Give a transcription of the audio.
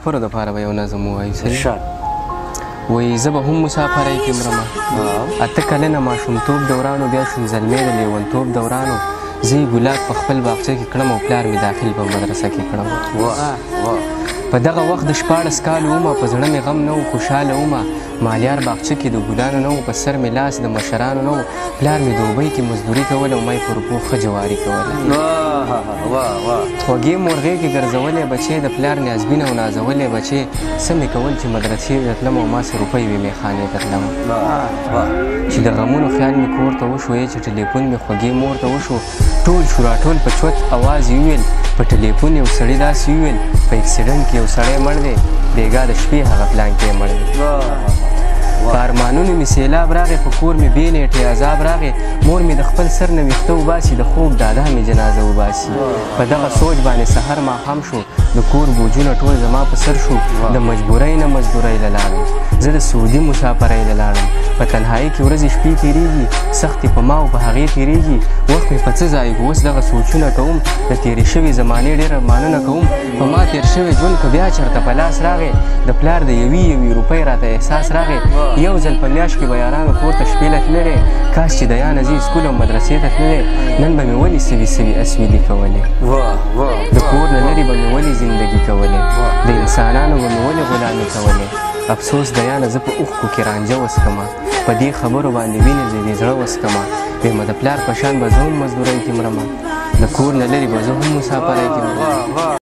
مسافرو دپاره به یو نظم ووایو صحیح وایي زه به هم مسافرۍ کې مرمه 8 کلنه ماشومتوب دورانو بیا شونځلمې د لیونتوب دورانو زه یې ګلاب په خپل باغچه کې کړم او پلار مې داخل په مدرسه کې کړم په دغه وخت د 14 کالو ومه په زړه مې غم نه و خوشحاله ومه مالیار باغچه کې د ګلانو نه و په سر مې لاس د مشرانو نه و پلار مې دوبۍ کې مزدوري کوله او ما یې په روپو ښه جواري کوله خوږې مورغې کې ګرځولې بچې د پلار نیازبینه او نازولې بچې څه مې کول چې مدرسې ته تلم او ماسې روپۍ وې میخانې ته تلم چې د غمونو خیال مې کور ته وشو چې ټلیفون مې خوږې مور ته وشو ټول شو راټول په چوت اواز یې وویل په ټلیفون یو سړي داسې وویل په اکسیډنټ کې یو سړی مړ دی بېګا د شپې هغه پلان کې یې مړ دی په ارمانونو مې سیلاب راغی په کور مې بې نیټې عذاب راغی مور مې د خپل سر نه ویښته وباسي د خوب دادا مې جنازه وباسي په دغه سوچ باندې سحر ماښام شو د کور بوجونه ټول زما په سر شو د مجبورۍ نه مزدورۍ له لاړم زه د سعودي مسافرۍ له لاړم په تنهایي کې ورځې شپې تېرېږي سختې په ما او په هغې تېرېږي وخت مې په څه ځایږو اوس دغه سوچونه کوم د تېرې شوې زمانې ډېر ارمانونه کوم په ما تېر شوی ژوند که بیا چېرته په لاس راغی د پلار د یوې روپۍ راته احساس راغی یو ځل په میاشت کې به یارانو کور ته شپې له تللی کاش چې د یانه زه سکول او مدرسې ته تللی نن به مې ولې سوي سوي اسویلي کولې د کور نه لرې به مې ولې زندګي کولې د انسانانو به مې ولې غلامي کولې افسوس د یانه زه په اوښکو کې رانجه وسکمه په دې خبرو باندې وینې زه دې زړه وسکمه ویمه د پلار په شان به زه هم مزدورۍ کې مرمه د کور نه لرې به زه هم مسافرۍ کې مرمه